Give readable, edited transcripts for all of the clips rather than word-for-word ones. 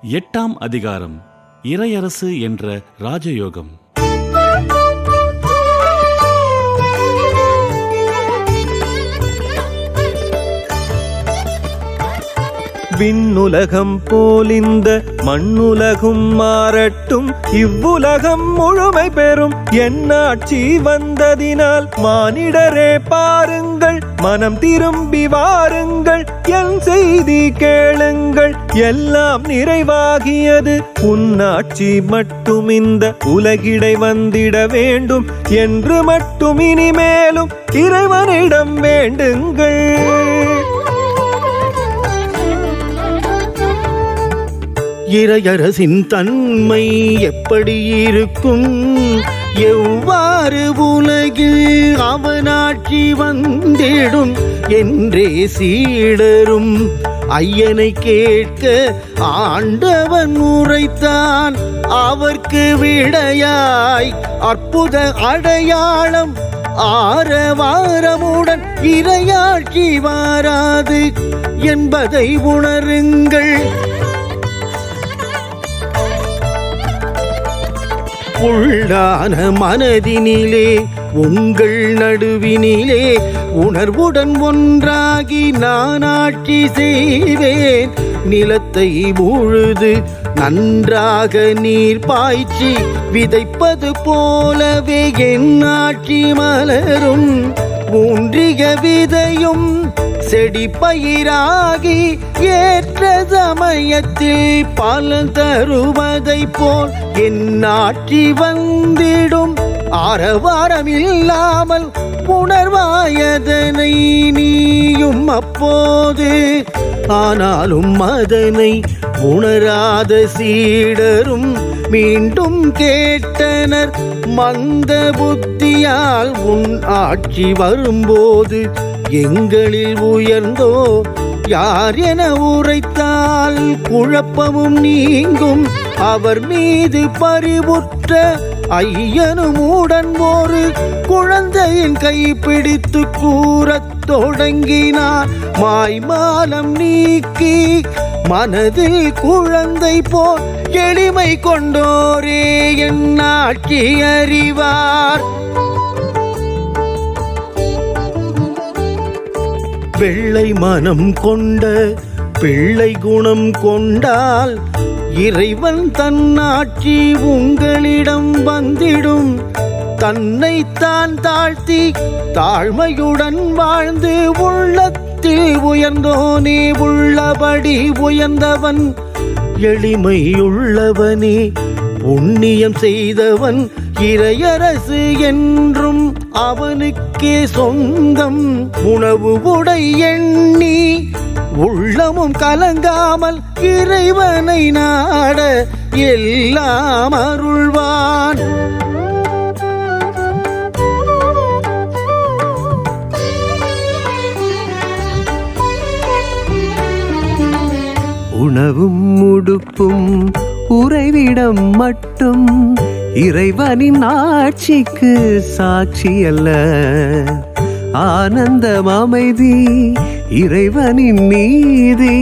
8ஆம் அதிகாரம் இறையரசு என்ற ராஜயோகம். விண்ணுலகம் போலிந்த மண்ணுலகும் மாறட்டும், இவ்வுலகம் முழுமை பெறும் என்னாட்சி வந்ததினால் மானிடரே பாருங்கள், மனம் திரும்பி வாருங்கள், என் செய்தி கேளுங்கள். எல்லாம் நிறைவாகியது, உன்னாட்சி மட்டும் இந்த உலகிடை வந்திட வேண்டும் என்று மட்டும் இனிமேலும் இறைவனிடம் வேண்டுங்கள். இறையரசின் தன்மை எப்படி இருக்கும், எவ்வாறு உலகில் அவனாட்சி வந்திடும் என்றே சீடரும் ஐயனை கேட்க ஆண்டவன் உரைத்தான். அவர்க்கு விடையாய் அற்புத அடையாளம் ஆரவாரமுடன் இறையாட்சி வாராது என்பதை உணருங்கள். உள்ளான மனதினிலே உங்கள் நடுவினிலே உணர்வுடன் ஒன்றாகி நான் ஆட்சி செய்வேன். நிலத்தை முழுது நன்றாக நீர் பாய்ச்சி விதைப்பது போலவே என் ஆட்சி மலரும். ஊன்றிய விதையும் செடி பயிராகி ஏற்ற சமயத்தில் பலன் தருவதை போல் என் ஆட்சி வந்திடும். ஆரவாரம் இல்லாமல் உணர்வாயதனை நீயும் அப்போது. ஆனாலும் அதனை உணராத சீடரும் மீண்டும் கேட்டனர். மந்த புத்தியால் உன் ஆட்சி வரும்போது எங்களில் உயர்ந்தோ யார் என உரைத்தால் குழப்பமும் நீங்கும். அவர் மீது பரிவுற்ற ஐயனும் உடன் ஒரு குழந்தையின் கைப்பிடித்து கூறத் தொடங்கினார். மாய்மாலம் நீக்கி மனதில் குழந்தை போல் எளிமை கொண்டோரே என் ஆட்சி அறிவார். வெள்ளை மனம் கொண்ட பிள்ளை குணம் கொண்டால் இறைவன் தன்னாட்சி உங்களிடம் வந்திடும். தன்னைத்தான் தாழ்த்தி தாழ்மையுடன் வாழ்ந்து உள்ளத்தில் உயர்ந்தோனே உள்ளபடி உயர்ந்தவன். எளிமையுள்ளவனே புண்ணியம் செய்தவன். இறையரசு என்றும் அவனுக்கே சொந்தம். உணவு உடை எண்ணி உள்ளமும் கலங்காமல் இறைவனை நாட எல்லாம் அருள்வான். உணவும் உடுப்பும் உறைவிடம் மட்டும் இறைவனின் ஆட்சிக்கு சாட்சி அல்ல. ஆனந்தம் அமைதி இறைவனின் நீதி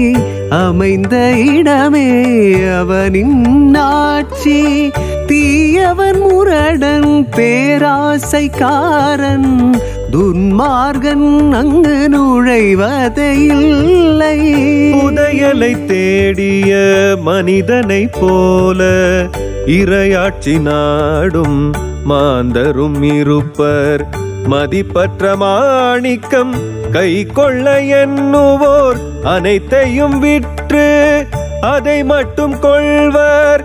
அமைந்த இடமே அவனின் ஆட்சி. தீயவன் முரடன் பேராசைக்காரன் துன்மார்கன் அங்கு நுழைவதே இல்லை. புதையலை தேடிய மனிதனை போல இறையாட்சி நாடும் மாந்தரும் இருப்பர். மதிப்பற்ற மாணிக்கம் கை கொள்ள எண்ணுவோர் அனைத்தையும் விற்று அதை மட்டும் கொள்வர்.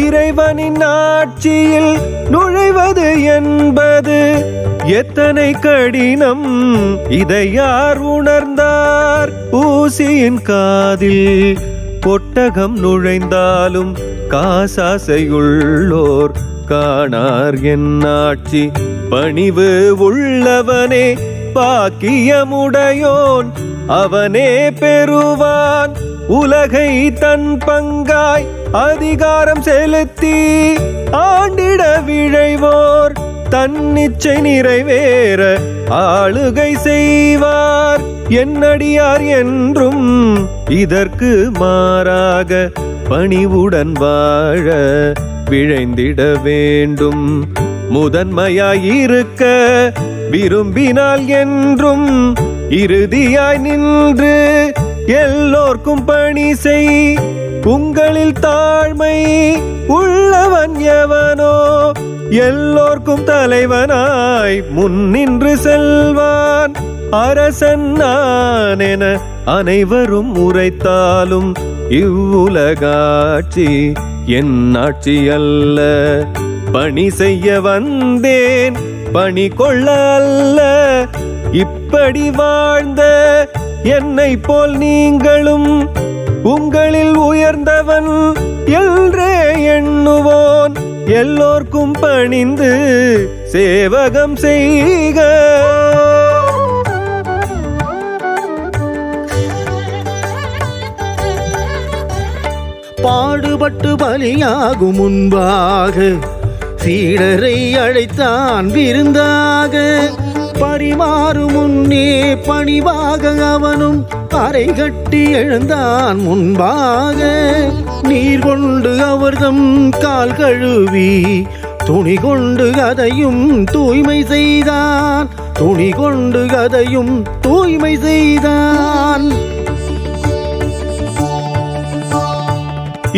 இறைவனின் ஆட்சியில் நுழைவது என்பது எத்தனை கடினம், இதை யார் உணர்ந்தார்? ஊசியின் காதில் பொட்டகம் நுழைந்தாலும் காசாசையுள்ளோர் காணார் என் ஆட்சி. பணிவு உள்ளவனே பாக்கியமுடையோன், அவனே பெறுவான். உலகை தன் பங்காய் அதிகாரம் செலுத்தி ஆண்டிட விழைவோர் தன்னிச்சை நிறைவேற ஆளுகை செய்வார். என்னடியார் என்றும் இதற்கு மாறாக பணிவுடன் வாழ விழைந்திட வேண்டும். முதன்மையாயிருக்க விரும்பினால் என்றும் இறுதியாய் நின்று எல்லோர்க்கும் பணி செய். உங்களில் தாழ்மை உள்ளவன் எவனோ எல்லோர்க்கும் தலைவனாய் முன்னின்று செல்வான். அரசன் நான் என அனைவரும் உரைத்தாலும் இவ்வுலகாட்சி என் ஆட்சி அல்ல. பணி செய்ய வந்தேன் பணி கொள்ள அல்ல. இப்படி வாழ்ந்த என்னை போல் நீங்களும் உங்களில் உயர்ந்தவன் என்றே எண்ணுவோன். எல்லோர்க்கும் பணிந்து சேவகம் செய்க. பாடுபட்டு பலியாகும் முன்பாக சீடரை அழைத்தான் விருந்தாக. பரிமாறும் முன்னே பணிவாக அவனும் அறை கட்டி எழுந்தான் முன்பாக. நீர் கொண்டு அவர்தம் கால் கழுவி துணி கொண்டு அதையும் தூய்மை செய்தான். துணி கொண்டு அதையும் தூய்மை செய்தான்.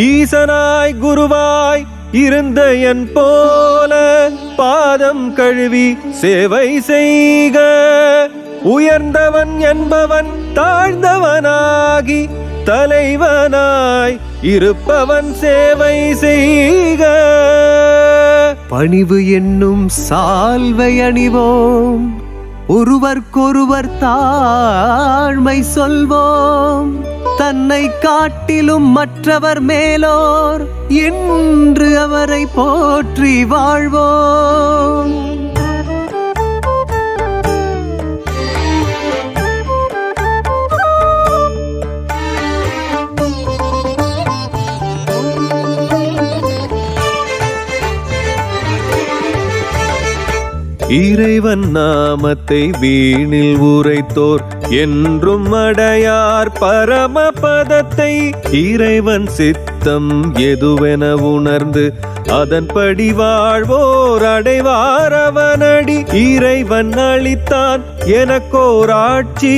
ஈசனாய் குருவாய் இருந்த என் போல பாதம் கழுவி சேவை செய்க. உயர்ந்தவன் என்பவன் தாழ்ந்தவனாகி தலைவனாய் இருப்பவன் சேவை செய்க. பணிவு என்னும் சால்வை அணிவோம், ஒருவர்க்கொருவர் தாழ்மை சொல்வோம். தன்னை காட்டிலும் மற்றவர் மேலோர் என்று அவரை போற்றி வாழ்வோம். இறைவன் நாமத்தை வீணில் உரைத்தோர் என்றும் அடையார் பரமபதத்தை. இறைவன் சித்தம் எதுவென உணர்ந்து அதன்படி வாழ்வோர் அடைவார் அவனடி. இறைவன் அளித்தான் எனக்கோர் ஆட்சி,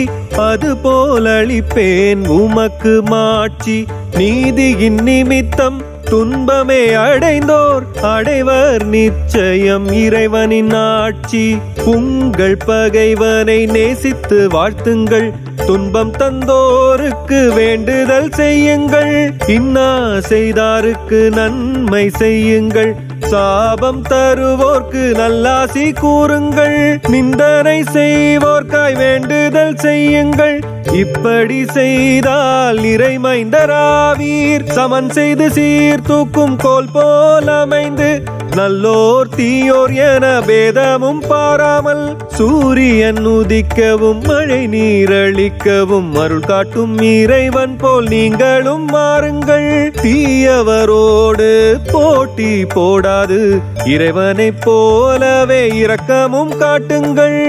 அதுபோல் அளிப்பேன் உமக்கு மாட்சி. நீதியின் நிமித்தம் துன்பமே அடைந்தோர் அடைவர் நிச்சயம் இறைவனின் ஆட்சி. உங்கள் பகைவனை நேசித்து வாழ்த்துங்கள், துன்பம் தந்தோருக்கு வேண்டுதல் செய்யுங்கள். இன்னா செய்தாருக்கு நன்மை செய்யுங்கள், சாபம் தருவோர்க்கு நல்லாசி கூறுங்கள். நிந்தனை செய்வோர்க்காய் வேண்டுதல் செய்யுங்கள், இப்படி செய்தால் இறைமைந்தராவீர். சமன் செய்து சீர்தூக்கும் கோல் போல் அமைந்து நல்லோர் தீயோர் என பேதமும் பாராமல் சூரியன் உதிக்கவும் மழை நீரளிக்கவும் அருள் காட்டும் இறைவன் போல் நீங்களும் மாறுங்கள். தீயவரோடு போட்டி போடாது இறைவனைப் போலவே இரக்கமும் காட்டுங்கள்.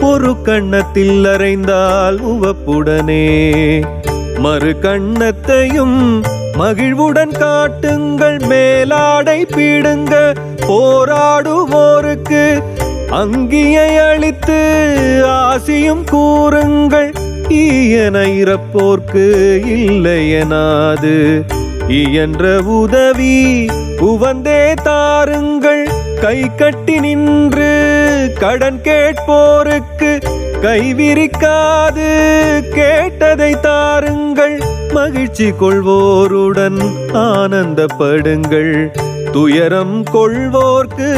ஒரு கண்ணத்தில் அறைந்தால் உவப்புடனே மறு கண்ணத்தையும் மகிழ்வுடன் காட்டுங்கள். மேலாடை பீடுங்க போராடுவோருக்கு அங்கியை அளித்து ஆசியும் கூறுங்கள். ஈயன இறப்போர்க்கு இல்லை எனாது இயன்ற உதவி உவந்தே தாருங்கள். கை கட்டி நின்று கடன் கேட்போருக்கு கைவிரிக்காது கேட்டதை தாருங்கள். மகிழ்ச்சி கொள்வோருடன் ஆனந்தப்படுங்கள், துயரம் கொள்வோர்க்கு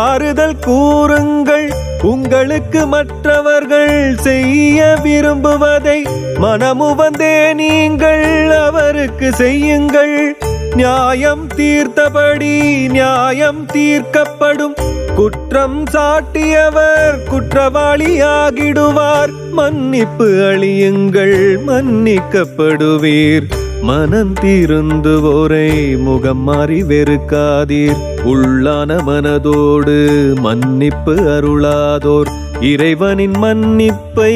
ஆறுதல் கூறுங்கள். உங்களுக்கு மற்றவர்கள் செய்ய விரும்புவதை மனமுவந்தே நீங்கள் அவருக்கு செய்யுங்கள். நியாயம் தீர்த்தபடி நியாயம் தீர்க்கப்படும், குற்றம் சாட்டியவர் குற்றவாளியாகிடுவார். மன்னிப்பு அளியுங்கள், மன்னிக்கப்படுவீர். மனம் தீருந்துவோரை முகம் மாறி வெறுக்காதீர். உள்ளான மனதோடு மன்னிப்பு அருளாதோர் இறைவனின் மன்னிப்பை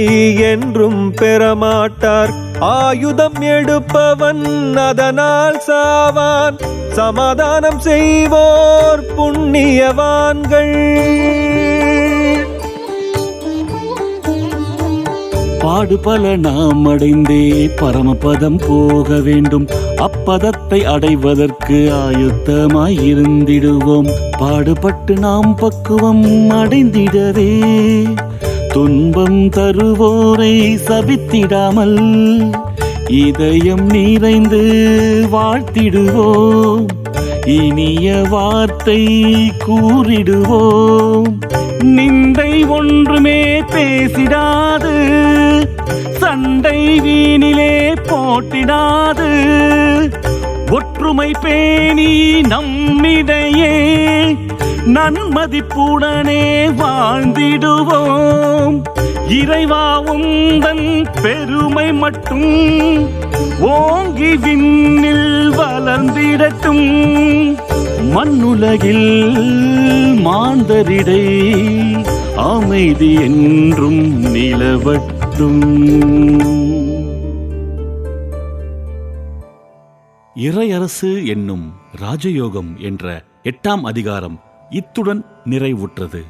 என்றும் பெறமாட்டார். ஆயுதம் எடுப்பவன் அதனால் சாவான். சமாதானம் செய்வோர் புண்ணியவான்கள். பாடுபல நாம் அடைந்தே பரமபதம் போக வேண்டும். அப்பதத்தை அடைவதற்கு ஆயுத்தமாய் இருந்திடுவோம். பாடுபட்டு நாம் பக்குவம் அடைந்திடவே துன்பம் தருவோரை சபித்திடாமல் இதயம் நிறைந்து வாழ்த்திடுவோம். இனிய வார்த்தை கூறிடுவோம். நிந்தை ஒன்றுமே பேசிடாது, சண்டை வீணிலே போட்டிடாது. ஒற்றுமை பேணி நம்மிடையே நன்மதிப்புடனே வாழ்ந்திடுவோம். இறைவா உந்தன் பெருமை மட்டும் ஓங்கி விண்ணில் வளர்ந்திடட்டும். மண்ணுலகில் மாந்தரிடை அமைதி என்றும் நிலவட்டும். இறையரசு என்னும் ராஜயோகம் என்ற 8ஆம் அதிகாரம் இத்துடன் நிறைவுற்றது.